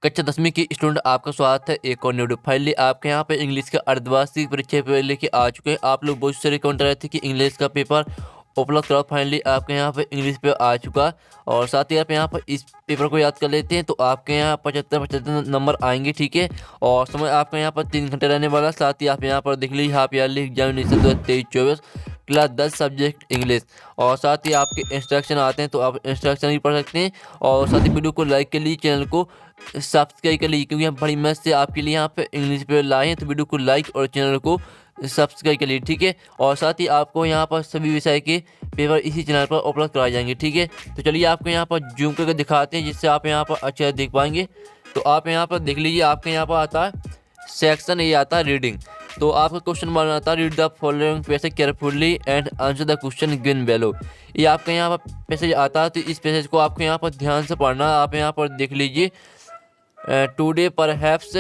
कक्षा 10वीं की स्टूडेंट आपका स्वागत है एक और न्यू फाइनली आपके यहाँ पे इंग्लिश का अर्धवार्षिक परीक्षा पेपर लेके आ चुके हैं। आप लोग बहुत सारे कमेंट रहे थे कि इंग्लिश का पेपर उपलब्ध कराओ। फाइनली आपके यहाँ पे इंग्लिश पेपर आ चुका और साथ ही आप यहाँ पर इस पेपर को याद कर लेते हैं तो आपके यहाँ 75 नंबर आएंगे। ठीक है, और समय आपके यहाँ पर 3 घंटे रहने वाला। साथ ही आप यहाँ पर देख लीजिए half yearly examination 2023-24 class 10 subject English. और साथ ही आपके इंस्ट्रक्शन आते हैं तो आप इंस्ट्रक्शन भी पढ़ सकते हैं। और साथ ही वीडियो को लाइक कर लीजिए, चैनल को सब्सक्राइब कर लीजिए, क्योंकि हम बड़ी मेहनत से आपके लिए यहाँ पे इंग्लिश पे लाए हैं। तो वीडियो को लाइक और चैनल को सब्सक्राइब कर लीजिए। ठीक है, और साथ ही आपको यहाँ पर सभी विषय के पेपर इसी चैनल पर उपलब्ध कराए जाएंगे। ठीक है, तो चलिए आपको यहाँ पर जूम करके दिखाते हैं जिससे आप यहाँ पर अच्छे से देख पाएंगे। तो आप यहाँ पर देख लीजिए, आपके यहाँ पर आता है सेक्शन, ये आता है रीडिंग। तो आपका क्वेश्चन बनाना था, read the following passage carefully and answer the question given below. ये आपके यहाँ पर पैसेज आता है, तो इस पैसेज को आपको यहाँ पर ध्यान से पढ़ना है। आप यहाँ पर देख लीजिए, टुडे परहैप्स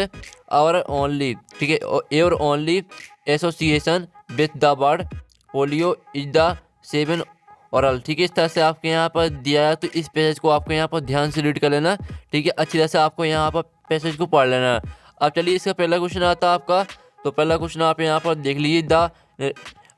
आवर ओनली, ठीक है, your only association with the word polio is the seven oral. ठीक है, इस तरह से आपके यहाँ पर दिया है। तो इस पैसेज को आपको यहाँ पर ध्यान से रीड कर लेना। ठीक है, अच्छी तरह से आपको यहाँ पर पैसेज को पढ़ लेना। अब चलिए इसका पहला क्वेश्चन आता है आपका। तो पहला क्वेश्चन आप यहाँ पर देख लीजिए,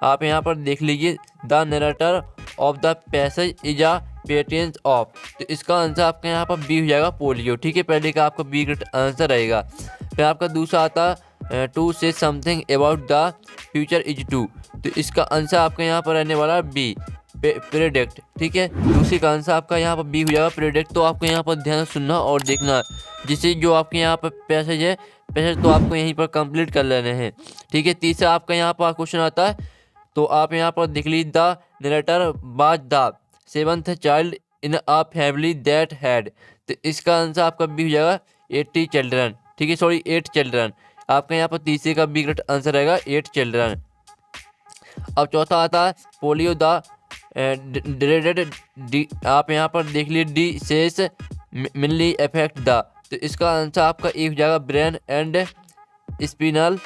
आप यहाँ पर देख लीजिए, the narrator of the passage is a patience of. तो इसका आंसर आपका यहाँ पर बी हो जाएगा, पोलियो। ठीक है, पहले का आपका बी ग्रेट आंसर रहेगा। फिर आपका दूसरा आता to say something about the future is to. तो इसका आंसर आपका यहाँ पर रहने वाला बी, प्रेडिक्ट। ठीक है, दूसरे का आंसर आपका यहाँ पर बी हो जाएगा, प्रेडिक्ट। तो आपको यहाँ पर ध्यान सुनना और देखना, जिससे जो आपके यहाँ पर पैसेज है, पैसेज तो आपको यहीं पर कंप्लीट कर लेने हैं। ठीक है, तीसरा आपका यहाँ पर क्वेश्चन आता है। तो आप यहाँ पर देख लीजिए, the narrator was the seventh child in a family that had. तो इसका आंसर आपका बी हो जाएगा 80 चिल्ड्रन। ठीक है, सॉरी 8 चिल्ड्रन। आपका यहाँ पर तीसरे का बी ग्रेट आंसर रहेगा 8 चिल्ड्रन। अब चौथा आता है पोलियो द ड्रेडेड डी। आप यहाँ पर देख लीजिए, डी सेस मिनली इफेक्ट द। तो इसका आंसर आपका ए हो जाएगा, ब्रेन एंड स्पिनल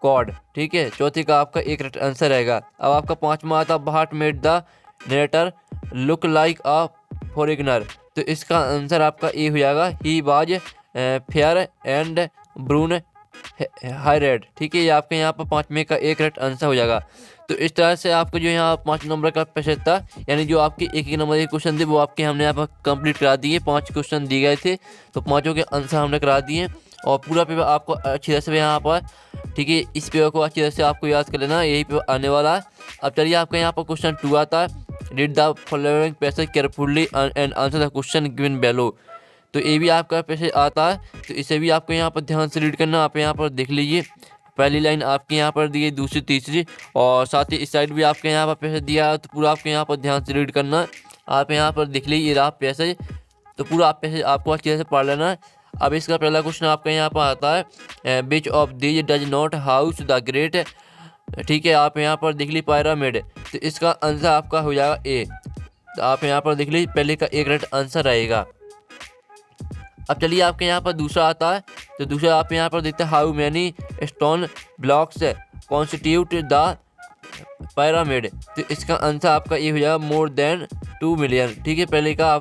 कॉर्ड। ठीक है, चौथे का आपका एक करेक्ट आंसर रहेगा। अब आपका पांचवा आता, heart made the narrator look like a foreigner. तो इसका आंसर आपका ए हो जाएगा, ही वाज फेयर एंड ब्रून हाईरेड। ठीक है, ये आपके यहाँ पर पाँचवें का एक करेक्ट आंसर हो जाएगा। तो इस तरह से आपको जो यहाँ 5 नंबर का पैसेज था, यानी जो आपके एक नंबर के क्वेश्चन थे वो आपके हमने यहाँ पर कंप्लीट करा दिए। 5 क्वेश्चन दिए गए थे, तो 5 के आंसर हमने करा दिए और पूरा पेपर आपको अच्छी तरह से यहाँ पर, ठीक है, इस पेपर को अच्छी तरह से आपको याद कर लेना, यही पेपर आने वाला है। अब चलिए आपके यहाँ पर क्वेश्चन 2 आता है, read the following passage carefully and answer the question given below. तो ये भी आपका पैसेज आता है, तो इसे भी आपको यहाँ पर ध्यान से रीड करना। आप यहाँ पर देख लीजिए, पहली लाइन आपके यहाँ पर दी है, दूसरी तीसरी, और साथ ही इस साइड भी आपके यहाँ पर पैसेज दिया है। तो पूरा आपके यहाँ पर ध्यान से रीड करना है। आप यहाँ पर देख लीजिए, ये रहा पैसेज, तो पूरा आप पैसेज आपको अच्छी तरह से पढ़ लेना है। अब इसका पहला क्वेश्चन आपके यहाँ पर आता है, which of these does not house the great. ठीक है, आप यहाँ पर देख लीजिए पिरामिड। तो इसका आंसर आपका हो जाएगा ए। तो आप यहाँ पर देख लीजिए, पहले का एक करेक्ट आंसर रहेगा। अब चलिए आपके यहाँ पर दूसरा आता है। तो दूसरा आप यहाँ पर देखते हैं, how many stone blocks constitute the pyramid. तो इसका आंसर आपका ये हो जाएगा, मोर देन 2 मिलियन। ठीक है, पहले का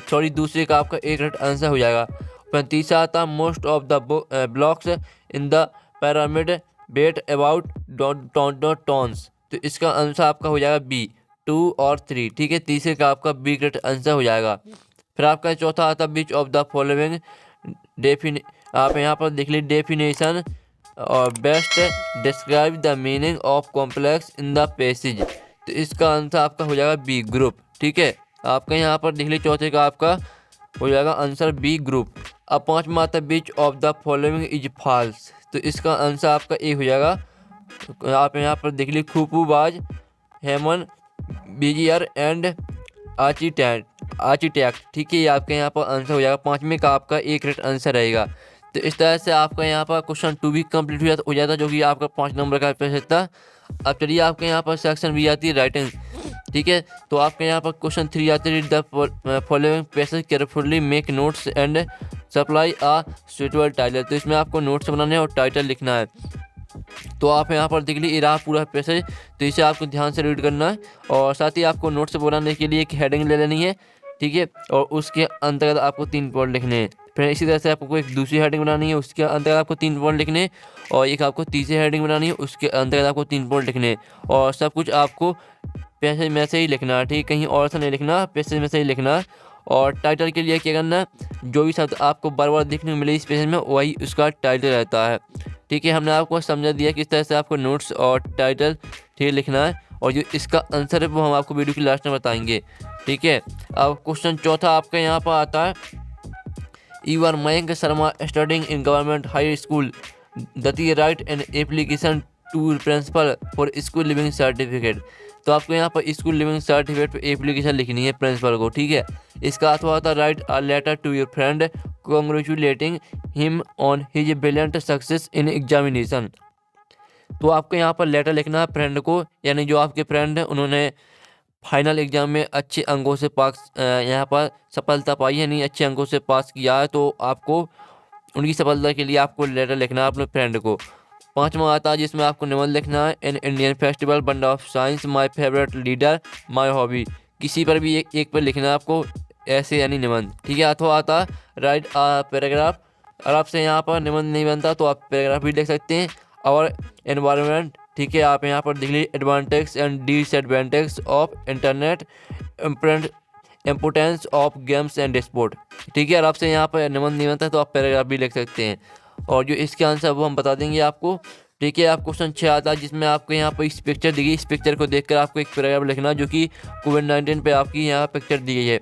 सॉरी दूसरे का आपका एक करेक्ट आंसर हो जाएगा। फिर तीसरा आता है, most of the blocks in the pyramid weigh about tons. तो इसका आंसर आपका हो जाएगा बी, 2 और 3। ठीक है, तीसरे का आपका बी करेक्ट आंसर हो जाएगा। फिर आपका चौथा आता है, बीच ऑफ द फॉलोइंग आप यहाँ पर देख लीजिए, डेफिनेशन और best describe the meaning of complex in the passage. तो इसका आंसर आपका हो जाएगा बी, ग्रुप। ठीक है, आपका यहाँ पर देख लीजिए, चौथे का आपका हो जाएगा आंसर बी, ग्रुप। अब पाँचवा आता है, which of the following is false. तो इसका आंसर आपका ए हो जाएगा। आप यहाँ पर देख लीजिए, खूपू बाज हेमन बीजियर एंड आर्किटेक्ट। ठीक है, ये आपके यहाँ पर आंसर हो जाएगा। पाँचवें का आपका एक करेक्ट आंसर रहेगा। तो इस तरह से आपका यहाँ पर क्वेश्चन 2 भी कंप्लीट हो जाता जो कि आपका 5 नंबर का पैसेज था। अब चलिए आपके यहाँ पर सेक्शन भी आती है राइटिंग। ठीक है, तो आपके यहाँ पर क्वेश्चन 3 आते हैं, read the following passage carefully make notes and supply a suitable title. तो इसमें आपको नोट्स बनाने हैं और टाइटल लिखना है। तो आप यहाँ पर देख लीजिए, रहा पूरा पैसेज, तो इसे आपको ध्यान से रीड करना है और साथ ही आपको नोट्स बनाने के लिए एक हेडिंग ले लेनी है। ठीक है, और उसके अंतर्गत आपको 3 पॉइंट लिखने हैं। फिर इसी तरह से आपको एक दूसरी हेडिंग बनानी है, उसके अंतर्गत आपको 3 पॉइंट लिखने हैं, और एक आपको तीसरी हेडिंग बनानी है, उसके अंतर्गत आपको 3 पॉइंट लिखने हैं, और सब कुछ आपको पैसेज में से ही लिखना है, ठीक, कहीं और से नहीं लिखना, पैसेज में से ही लिखना है। और टाइटल के लिए क्या करना है, जो भी शब्द आपको बार बार देखने को मिले इस पेज में वही उसका टाइटल रहता है, ठीक है। हमने आपको समझा दिया किस तरह से आपको नोट्स और टाइटल ठीक लिखना है, और जो इसका आंसर है वो हम आपको वीडियो की लास्ट में बताएंगे, ठीक है। अब क्वेश्चन चौथा आपका यहाँ पर आता है, you are Mayank Sharma studying in government high school Datia write an application to principal for school leaving certificate. तो आपको यहाँ पर स्कूल लिविंग सर्टिफिकेट पर एप्लीकेशन लिखनी है प्रिंसिपल को, ठीक है। इसका अर्थ होता है write a letter to your friend congratulating him on his brilliant success in examination. तो आपको यहाँ पर लेटर लिखना है फ्रेंड को, यानी जो आपके फ्रेंड हैं उन्होंने फाइनल एग्जाम में अच्छे अंकों से पास यहाँ पर सफलता पाई है, नहीं अच्छे अंकों से पास किया है, तो आपको उनकी सफलता के लिए आपको लेटर लिखना है अपने फ्रेंड को। पांचवा आता है जिसमें आपको निबंध लिखना है, in Indian festival boon of science my favourite leader my hobby. किसी पर भी एक पर लिखना है आपको, ऐसे यानी निबंध, ठीक है। अथवा आता है राइट पैराग्राफ, और आपसे यहाँ पर निबंध नहीं बनता तो आप पैराग्राफ भी लिख सकते हैं। और एनवायरनमेंट, ठीक है, आप यहाँ पर देख लीजिए advantage and disadvantage of internet, importance of games and sport, ठीक है। और आपसे यहाँ पर निबंध नहीं बनता तो आप पैराग्राफ भी लिख सकते हैं, और जो इसके आंसर वो हम बता देंगे आपको, ठीक है। आप क्वेश्चन 6 आता है जिसमें आपको यहाँ पर इस पिक्चर दी गई, इस पिक्चर को देखकर आपको एक पैराग्राफ लिखना जो कि कोविड-19 पे आपकी यहाँ पिक्चर दी गई है।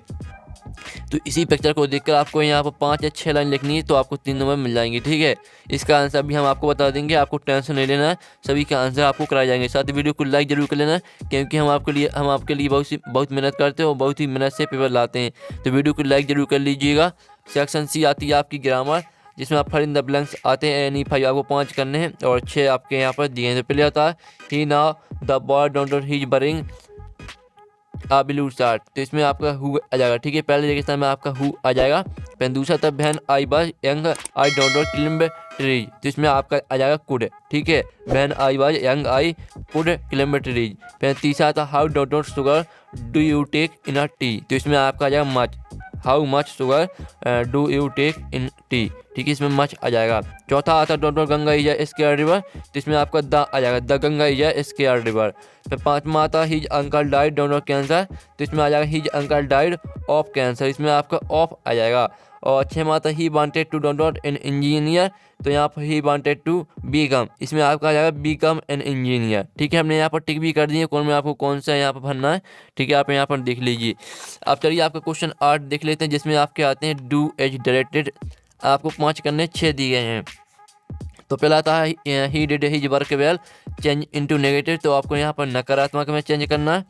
तो इसी पिक्चर को देखकर आपको यहाँ पर 5 या 6 लाइन लिखनी है, तो आपको 3 नंबर मिल जाएंगे, ठीक है। इसका आंसर भी हम आपको बता देंगे, आपको टेंशन नहीं लेना है, सभी का आंसर आपको कराए जाएंगे। साथ ही वीडियो को लाइक जरूर कर लेना, क्योंकि हम आपके लिए बहुत मेहनत करते हैं और बहुत ही मेहनत से पेपर लाते हैं। तो वीडियो को लाइक जरूर कर लीजिएगा। सेक्शन सी आती है आपकी ग्रामर, जिसमें आप फिल इन द ब्लैंक्स आते हैं, यानी 5 आपको 5 करने हैं और 6 आपके यहाँ पर दिए हैं। तो पहले आता है he now the boy don't he bring blue shirt, तो इसमें आपका हु आ जाएगा, ठीक है। पहले रेगिस्तान में आपका हु आ जाएगा। फिर दूसरा था बहन I was young I don't क्लिम्ब trees, तो इसमें आपका आ जाएगा कुड, ठीक है। बहन I was young I could climb trees. फिर तीसरा था how don't sugar do you take in a tea, तो इसमें आपका आ जाएगा much, how much sugar do you take in tea, ठीक है, इसमें मच आ जाएगा। चौथा आता don't Ganga is a sacred river, तो इसमें आपका द आ जाएगा, the Ganga is a sacred river. फिर पांचवा आता his uncle died don't cancer, तो इसमें आ जाएगा his uncle died of cancer, इसमें आपका ऑफ आ जाएगा। और छठवां आता he wanted to don't an engineer, तो यहाँ पर ही वांटेड टू बीकम, इसमें आपका आ जाएगा बीकम एन इंजीनियर, ठीक है। हमने यहाँ पर टिक भी कर दिए कौन में आपको कौन सा यहाँ पर भरना है, ठीक है, आप यहाँ पर देख लीजिए। अब चलिए आपका क्वेश्चन 8 देख लेते हैं, जिसमें आपके आते हैं डू एज डायरेक्टेड, आपको 5 करने 6 दिए हैं। तो पहला आता है he did his work well change into negative, तो आपको यहाँ पर नकारात्मक में चेंज करना है,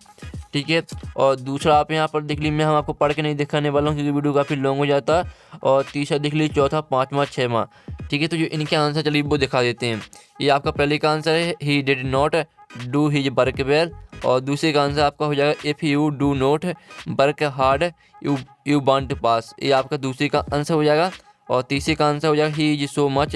ठीक है। और दूसरा आप यहाँ पर देख लीजिए, हम आपको पढ़ के नहीं दिखाने वाला हूँ क्योंकि वीडियो काफ़ी लॉन्ग हो जाता है। और तीसरा देख लीजिए, चौथा, पाँचवा, छठवां, ठीक है। तो जो इनके आंसर चलिए वो दिखा देते हैं। ये आपका पहले का आंसर है he did not do his work well, और दूसरे का आंसर आपका हो जाएगा if you do not work hard you want to pass, ये आपका दूसरे का आंसर हो जाएगा। और तीसरे का आंसर हो जाएगा he is so much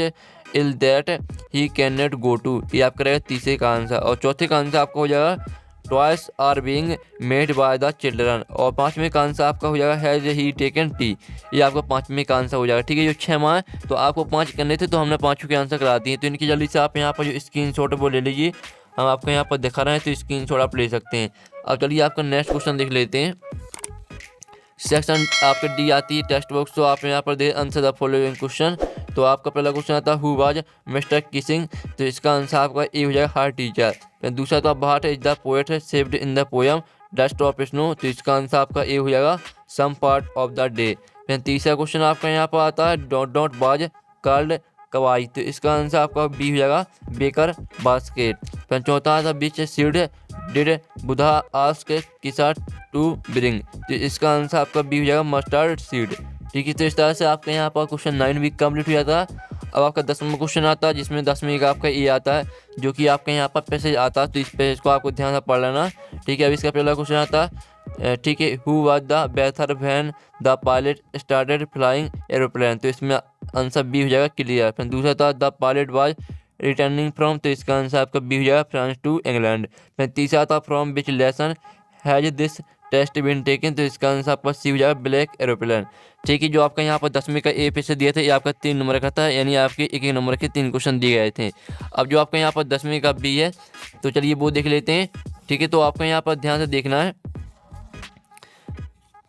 ill that he can not go to, ये आपका रहेगा तीसरे का आंसर। और चौथे का आंसर आपका हो जाएगा toys are being made by the children. और पाँचवें का आंसर आपका हो जाएगा हैज़ ही टेकन टी, ये आपका पाँचवें का आंसर हो जाएगा, ठीक है। जो 6 माह तो आपको 5 करने थे, तो हमने 5 के आंसर करा दिए। तो इनकी जल्दी से आप यहाँ पर जो स्क्रीनशॉट है वो ले लीजिए, हम आपको यहाँ पर दिखा रहे हैं, तो स्क्रीनशॉट आप ले सकते हैं। अब चलिए आपका नेक्स्ट क्वेश्चन देख लेते हैं। सेक्शन आपके डी आती है टेक्स्ट बॉक्स, तो आप यहाँ पर दे आंसर द फॉलोइंग क्वेश्चन। तो आपका पहला क्वेश्चन आता है हु वाज मिस्टर किसिंग, तो इसका आंसर आपका ए हो जाएगा हर टीचर। फिर दूसरा तो what is the poet saved in the poem dust of snow, तो इसका आंसर आपका ए हो जाएगा some part of the day. फिर तीसरा क्वेश्चन आपका यहाँ पर आता है डॉट वाज कॉल्ड कवाई, तो इसका आंसर आपका बी हो जाएगा बेकर बास्केट। फिर चौथा आता बीच सीड डिड बुधा आस्क किसा टू ब्रिंग, तो इसका आंसर आपका बी हो जाएगा मस्टर्ड सीड, ठीक है। तो इस तरह से आपका यहाँ पर क्वेश्चन 9 भी कंप्लीट हो जाता है। अब आपका 10वां क्वेश्चन आता है, जिसमें 10वीं का आपका ये आता है, जो कि आपके यहाँ पर पैसेज आता है, तो इस पैसेज को आपको ध्यान से पढ़ लेना, ठीक है। अब इसका पहला क्वेश्चन आता है, ठीक है, who was the weather when the pilot started flying aeroplane, तो इसमें आंसर बी हो जाएगा क्लियर। फिर दूसरा था the pilot was returning from, तो इसका आंसर आपका बी हो जाएगा फ्रांस टू इंग्लैंड। फिर तीसरा था from which lesson has this test been taken, तो इसका आंसर आपका सी हो जाएगा ब्लैक एरोप्लेन। ठीक है, जो आपका यहाँ पर 10वीं का ए पेज से दिया था ये आपका 3 नंबर का था, यानी आपके एक एक नंबर के 3 क्वेश्चन दिए गए थे। अब जो आपका यहाँ पर 10वीं का बी है, तो चलिए वो देख लेते हैं। ठीक है, तो आपका यहाँ पर ध्यान से देखना है।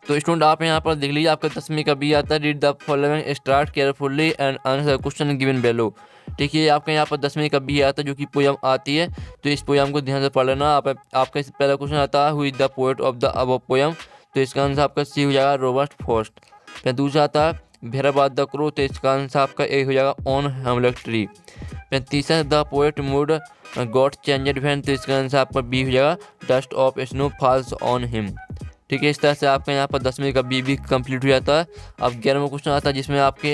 तो स्टूडेंट आप यहाँ पर देख लीजिए, आपका 10वीं का बी आता है, read the following start carefully and answer question given below. ठीक है, आपका यहाँ पर 10वीं का बी आता है जो कि पोयम आती है, तो इस पोयम को ध्यान से पढ़ लेना। आपका पहला क्वेश्चन आता है who is the poet of the above poem, तो इसका आंसर आपका सी हो जाएगा रॉबर्ट फ्रॉस्ट। फिर दूसरा आता है वेयर वाज द क्रो, तो इसका आंसर आपका ए हो जाएगा ऑन हेमलॉक ट्री। फिर तीसरा the poet mood got changed when, तो इसका आंसर आपका बी हो जाएगा dust of snow falls on him. ठीक है, इस तरह से आपका यहाँ पर 10वीं का बी भी कंप्लीट हो जाता है। अब 11वां क्वेश्चन आता है जिसमें आपके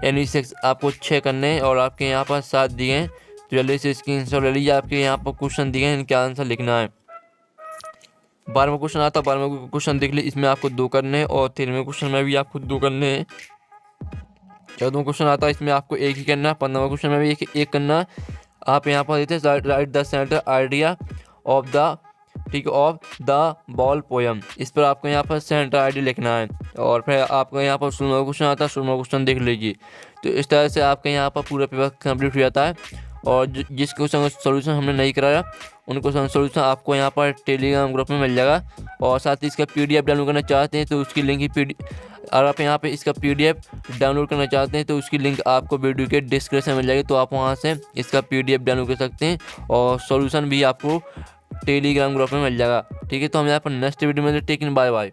एनी सेक्स आपको 6 करने हैं और आपके यहाँ पर 7 दिए हैं, तो जल्दी से स्क्रीनशॉट ले लीजिए। आपके यहाँ पर क्वेश्चन दिए हैं, इनका आंसर लिखना है। 12वां क्वेश्चन आता है, 12वां क्वेश्चन देख लीजिए, इसमें आपको 2 करने हैं और 13वें क्वेश्चन में भी आपको 2 करने हैं। 14वां क्वेश्चन आता है, इसमें आपको 1 ही करना है। 15वां क्वेश्चन में भी एक करना है। आप यहाँ पर देते हैं right the centre idea of the, ठीक है, ऑफ द बॉल पोयम, इस पर आपको यहाँ पर सेंटर आईडी लिखना है। और फिर आपको यहाँ पर 16वां क्वेश्चन आता है, 16वां क्वेश्चन देख लीजिए। तो इस तरह से आपके यहाँ पर पूरा पेपर कंप्लीट हो जाता है। और जिस क्वेश्चन का सोल्यूशन हमने नहीं कराया उन क्वेश्चन सोल्यूशन आपको यहाँ पर टेलीग्राम ग्रुप में मिल जाएगा। और साथ ही इसका PDF डाउनलोड करना चाहते हैं तो उसकी लिंक ही और आप यहाँ पे इसका PDF डाउनलोड करना चाहते हैं तो उसकी लिंक आपको वीडियो के डिस्क्रिप्शन में मिल जाएगी, तो आप वहाँ से इसका PDF डाउनलोड कर सकते हैं और सॉल्यूशन भी आपको टेलीग्राम ग्रुप में मिल जाएगा। ठीक है, तो हम यहाँ पर नेक्स्ट वीडियो में टेकिंग बाय बाय।